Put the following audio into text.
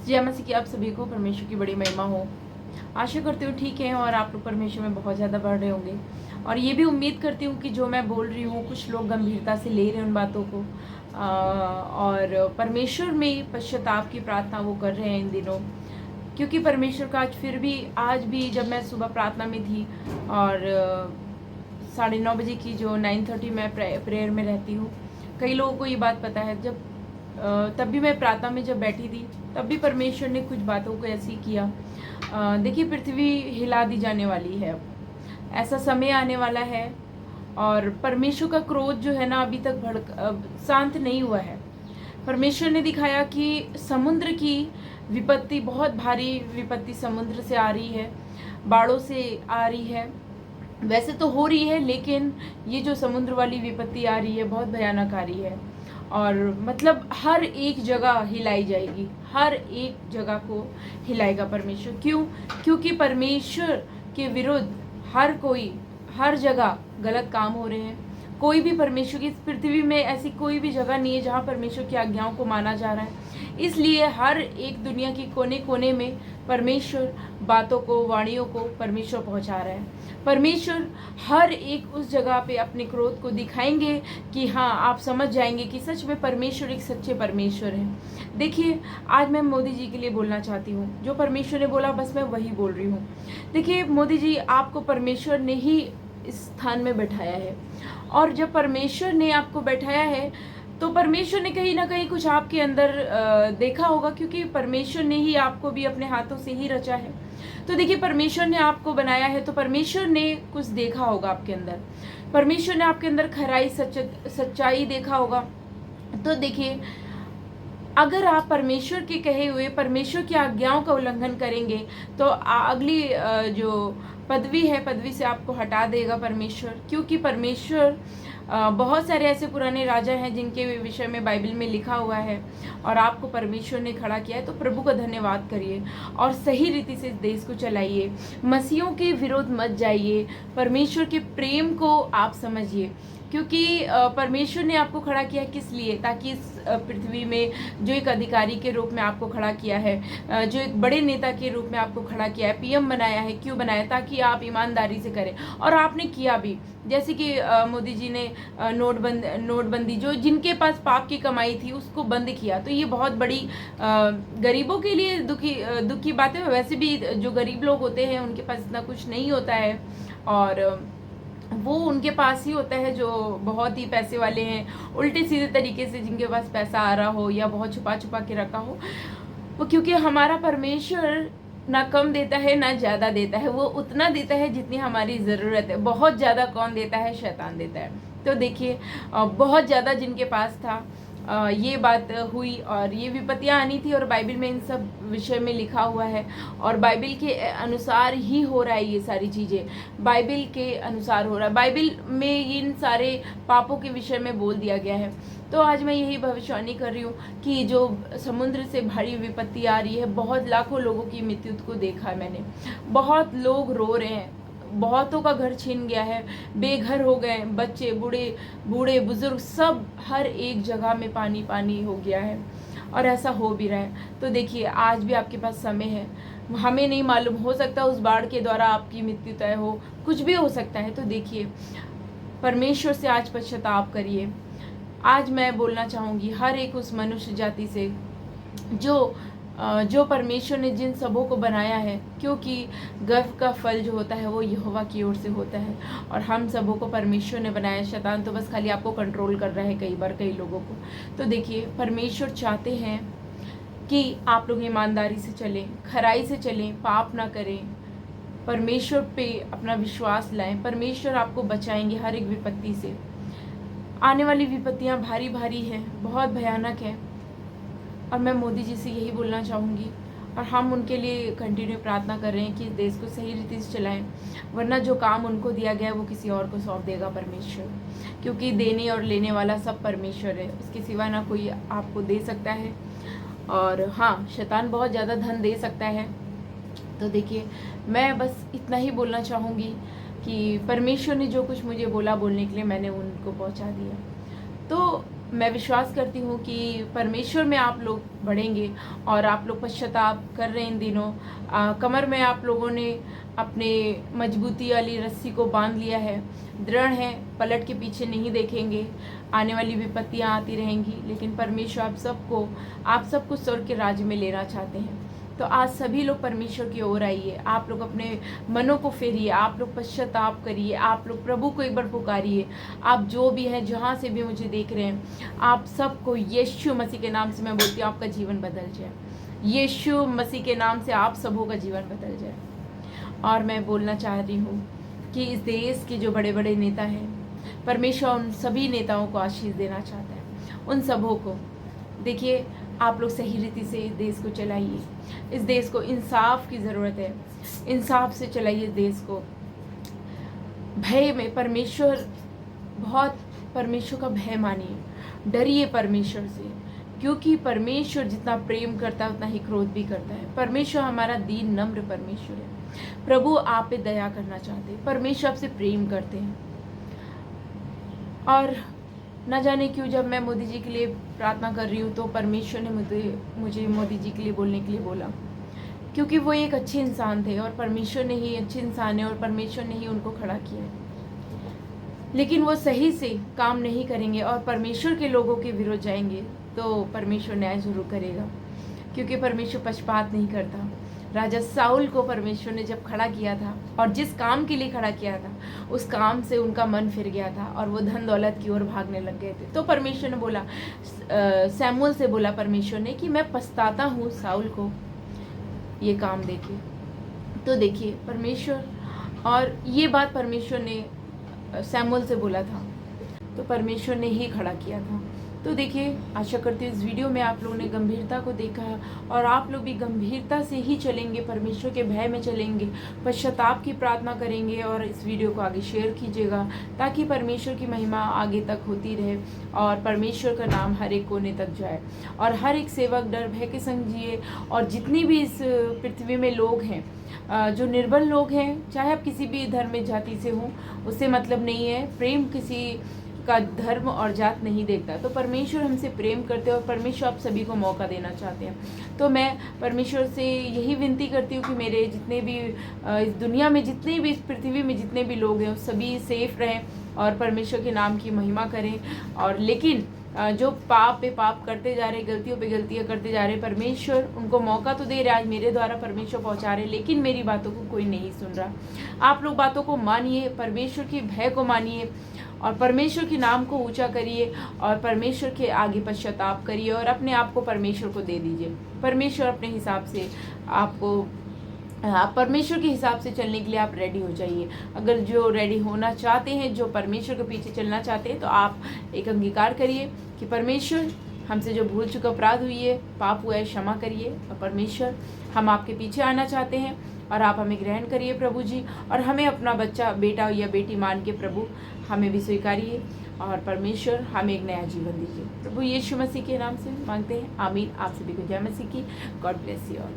जय मसीह की आप सभी को परमेश्वर की बड़ी महिमा हो। आशा करती हूँ ठीक है और आप लोग परमेश्वर में बहुत ज़्यादा बढ़ रहे होंगे। और ये भी उम्मीद करती हूँ कि जो मैं बोल रही हूँ कुछ लोग गंभीरता से ले रहे हैं उन बातों को, और परमेश्वर में पश्चाताप की प्रार्थना वो कर रहे हैं इन दिनों। क्योंकि परमेश्वर का आज भी जब मैं सुबह प्रार्थना में थी और 9:30 बजे की जो 9:30 मैं प्रेयर में रहती हूँ, कई लोगों को ये बात पता है। तब भी मैं प्रार्थना में जब बैठी थी तब भी परमेश्वर ने कुछ बातों को ऐसी किया। देखिए, पृथ्वी हिला दी जाने वाली है, अब ऐसा समय आने वाला है और परमेश्वर का क्रोध जो है ना अभी तक शांत नहीं हुआ है। परमेश्वर ने दिखाया कि समुद्र की विपत्ति, बहुत भारी विपत्ति समुद्र से आ रही है, बाढ़ों से आ रही है। वैसे तो हो रही है, लेकिन ये जो समुद्र वाली विपत्ति आ रही है बहुत भयानक आ रही है और मतलब हर एक जगह हिलाई जाएगी, हर एक जगह को हिलाएगा परमेश्वर। क्यों? क्योंकि परमेश्वर के विरुद्ध हर जगह गलत काम हो रहे हैं। कोई भी परमेश्वर की इस पृथ्वी में ऐसी कोई भी जगह नहीं है जहाँ परमेश्वर की आज्ञाओं को माना जा रहा है। इसलिए हर एक दुनिया के कोने कोने में परमेश्वर बातों को, वाणियों को परमेश्वर पहुंचा रहा है। परमेश्वर हर एक उस जगह पे अपने क्रोध को दिखाएंगे कि हाँ, आप समझ जाएंगे कि सच में परमेश्वर एक सच्चे परमेश्वर है। देखिए, आज मैं मोदी जी के लिए बोलना चाहती हूँ। जो परमेश्वर ने बोला बस मैं वही बोल रही हूँ। देखिए मोदी जी, आपको परमेश्वर ने ही इस स्थान में बैठाया है और जब परमेश्वर ने आपको बैठाया है तो परमेश्वर ने कहीं ना कहीं कुछ आपके अंदर देखा होगा, क्योंकि परमेश्वर ने ही आपको भी अपने हाथों से ही रचा है। तो देखिए, परमेश्वर ने आपको बनाया है तो परमेश्वर ने कुछ देखा होगा आपके अंदर। परमेश्वर ने आपके अंदर खराई, सच्चाई देखा होगा। तो देखिए, अगर आप परमेश्वर के कहे हुए, परमेश्वर की आज्ञाओं का उल्लंघन करेंगे तो अगली जो पदवी है, पदवी से आपको हटा देगा परमेश्वर। क्योंकि परमेश्वर, बहुत सारे ऐसे पुराने राजा हैं जिनके विषय में बाइबल में लिखा हुआ है और आपको परमेश्वर ने खड़ा किया है। तो प्रभु का धन्यवाद करिए और सही रीति से इस देश को चलाइए। मसीहों के विरोध मत जाइए, परमेश्वर के प्रेम को आप समझिए। क्योंकि परमेश्वर ने आपको खड़ा किया है किस लिए? ताकि इस पृथ्वी में जो एक अधिकारी के रूप में आपको खड़ा किया है, जो एक बड़े नेता के रूप में आपको खड़ा किया है, पीएम बनाया है। क्यों बनाया? ताकि आप ईमानदारी से करें, और आपने किया भी। जैसे कि मोदी जी ने नोटबंदी, जो जिनके पास पाप की कमाई थी उसको बंद किया। तो ये बहुत बड़ी गरीबों के लिए दुख की बात है। वैसे भी जो गरीब लोग होते हैं उनके पास इतना कुछ नहीं होता है, और वो उनके पास ही होता है जो बहुत ही पैसे वाले हैं, उल्टे सीधे तरीके से जिनके पास पैसा आ रहा हो या बहुत छुपा छुपा के रखा हो वो। क्योंकि हमारा परमेश्वर ना कम देता है ना ज़्यादा देता है, वो उतना देता है जितनी हमारी ज़रूरत है। बहुत ज़्यादा कौन देता है? शैतान देता है। तो देखिए, बहुत ज़्यादा जिनके पास था, ये बात हुई और ये विपत्तियाँ आनी थी और बाइबल में इन सब विषय में लिखा हुआ है और बाइबल के अनुसार ही हो रहा है। ये सारी चीज़ें बाइबल के अनुसार हो रहा है। बाइबल में इन सारे पापों के विषय में बोल दिया गया है। तो आज मैं यही भविष्यवाणी कर रही हूँ कि जो समुद्र से भारी विपत्ति आ रही है, बहुत लाखों लोगों की मृत्यु को देखा है मैंने। बहुत लोग रो रहे हैं, बहुतों का घर छीन गया है, बेघर हो गए, बच्चे, बूढ़े बुजुर्ग, सब हर एक जगह में पानी पानी हो गया है और ऐसा हो भी रहा है। तो देखिए, आज भी आपके पास समय है। हमें नहीं मालूम, हो सकता है उस बाढ़ के द्वारा आपकी मृत्यु तय हो, कुछ भी हो सकता है। तो देखिए, परमेश्वर से आज पश्चाताप करिए। आज मैं बोलना चाहूँगी हर एक उस मनुष्य जाति से जो परमेश्वर ने जिन सबों को बनाया है, क्योंकि गर्व का फल जो होता है वो यहोवा की ओर से होता है और हम सबों को परमेश्वर ने बनाया। शैतान तो बस खाली आपको कंट्रोल कर रहा है कई बार, कई लोगों को। तो देखिए, परमेश्वर चाहते हैं कि आप लोग ईमानदारी से चलें, खराई से चलें, पाप ना करें, परमेश्वर पे अपना विश्वास लाएं। परमेश्वर आपको बचाएंगे हर एक विपत्ति से। आने वाली विपत्तियाँ भारी भारी हैं, बहुत भयानक है। और मैं मोदी जी से यही बोलना चाहूँगी और हम उनके लिए कंटिन्यू प्रार्थना कर रहे हैं कि देश को सही रीति से चलाएं, वरना जो काम उनको दिया गया है वो किसी और को सौंप देगा परमेश्वर। क्योंकि देने और लेने वाला सब परमेश्वर है, उसके सिवा ना कोई आपको दे सकता है। और हाँ, शैतान बहुत ज़्यादा धन दे सकता है। तो देखिए, मैं बस इतना ही बोलना चाहूँगी कि परमेश्वर ने जो कुछ मुझे बोला बोलने के लिए, मैंने उनको पहुँचा दिया। तो मैं विश्वास करती हूँ कि परमेश्वर में आप लोग बढ़ेंगे और आप लोग पश्चाताप कर रहे हैं इन दिनों। कमर में आप लोगों ने अपने मजबूती वाली रस्सी को बांध लिया है, दृढ़ हैं, पलट के पीछे नहीं देखेंगे। आने वाली विपत्तियाँ आती रहेंगी, लेकिन परमेश्वर आप सबको स्वर्ग के राज्य में लेना चाहते हैं। तो आज सभी लोग परमेश्वर की ओर आइए, आप लोग अपने मनों को फेरिए, आप लोग पश्चाताप करिए, आप लोग प्रभु को एक बार पुकारिए। आप जो भी हैं, जहाँ से भी मुझे देख रहे हैं, आप सबको यीशु मसीह के नाम से मैं बोलती हूँ, आपका जीवन बदल जाए। यीशु मसीह के नाम से आप सबों का जीवन बदल जाए। और मैं बोलना चाह रही हूँ कि इस देश के जो बड़े बड़े नेता हैं, परमेश्वर उन सभी नेताओं को आशीष देना चाहता है, उन सबों को। देखिए, आप लोग सही रीति से इस देश को चलाइए। इस देश को इंसाफ की ज़रूरत है, इंसाफ से चलाइए इस देश को। भय में परमेश्वर का भय मानिए, डरिए परमेश्वर से, क्योंकि परमेश्वर जितना प्रेम करता है उतना ही क्रोध भी करता है। परमेश्वर हमारा दीन नम्र परमेश्वर है। प्रभु आप पे दया करना चाहते हैं, परमेश्वर आपसे प्रेम करते हैं। और न जाने क्यों जब मैं मोदी जी के लिए प्रार्थना कर रही हूँ तो परमेश्वर ने मुझे मोदी जी के लिए बोलने के लिए बोला, क्योंकि वो एक अच्छे इंसान थे और परमेश्वर ने ही अच्छे इंसान है और परमेश्वर ने ही उनको खड़ा किया है। लेकिन वो सही से काम नहीं करेंगे और परमेश्वर के लोगों के विरुद्ध जाएंगे तो परमेश्वर न्याय जरूर करेगा, क्योंकि परमेश्वर पक्षपात नहीं करता। राजा साउल को परमेश्वर ने जब खड़ा किया था और जिस काम के लिए खड़ा किया था उस काम से उनका मन फिर गया था और वो धन दौलत की ओर भागने लग गए थे। तो परमेश्वर ने बोला, सैमुअल से बोला परमेश्वर ने कि मैं पछताता हूँ साउल को ये काम देके। तो देखिए परमेश्वर, और ये बात परमेश्वर ने सैमुअल से बोला था, तो परमेश्वर ने ही खड़ा किया था। तो देखिए, आशा करती हूँ इस वीडियो में आप लोगों ने गंभीरता को देखा और आप लोग भी गंभीरता से ही चलेंगे, परमेश्वर के भय में चलेंगे, पश्चाताप की प्रार्थना करेंगे और इस वीडियो को आगे शेयर कीजिएगा ताकि परमेश्वर की महिमा आगे तक होती रहे और परमेश्वर का नाम हर एक कोने तक जाए और हर एक सेवक डर भय के संग जिए। और जितनी भी इस पृथ्वी में लोग हैं, जो निर्बल लोग हैं, चाहे आप किसी भी धर्म में जाति से हों, उससे मतलब नहीं है। प्रेम किसी का धर्म और जात नहीं देखता। तो परमेश्वर हमसे प्रेम करते हैं और परमेश्वर आप सभी को मौका देना चाहते हैं। तो मैं परमेश्वर से यही विनती करती हूँ कि मेरे जितने भी इस दुनिया में जितने भी, इस पृथ्वी में जितने भी लोग हैं, सभी सेफ रहें और परमेश्वर के नाम की महिमा करें। और लेकिन जो पाप पे पाप करते जा रहे, गलतियों पे गलतियाँ करते जा रहे, परमेश्वर उनको मौका तो दे रहे, आज मेरे द्वारा परमेश्वर पहुंचा रहे, लेकिन मेरी बातों को कोई नहीं सुन रहा। आप लोग बातों को मानिए, परमेश्वर की भय को मानिए और परमेश्वर के नाम को ऊंचा करिए और परमेश्वर के आगे पश्चाताप करिए और अपने आप को परमेश्वर को दे दीजिए। परमेश्वर अपने हिसाब से आपको, आप परमेश्वर के हिसाब से चलने के लिए आप रेडी हो जाइए। अगर जो रेडी होना चाहते हैं, जो परमेश्वर के पीछे चलना चाहते हैं, तो आप एक अंगीकार करिए कि परमेश्वर, हमसे जो भूल चुका अपराध हुई है, पाप हुआ है, क्षमा करिए। और परमेश्वर, हम आपके पीछे आना चाहते हैं और आप हमें ग्रहण करिए प्रभु जी, और हमें अपना बच्चा, बेटा या बेटी मान के प्रभु हमें भी स्वीकारिए और परमेश्वर हमें एक नया जीवन दीजिए। प्रभु यीशु मसीह के नाम से मांगते हैं, आमीन। आप सभी को जय मसीह की। God bless you all.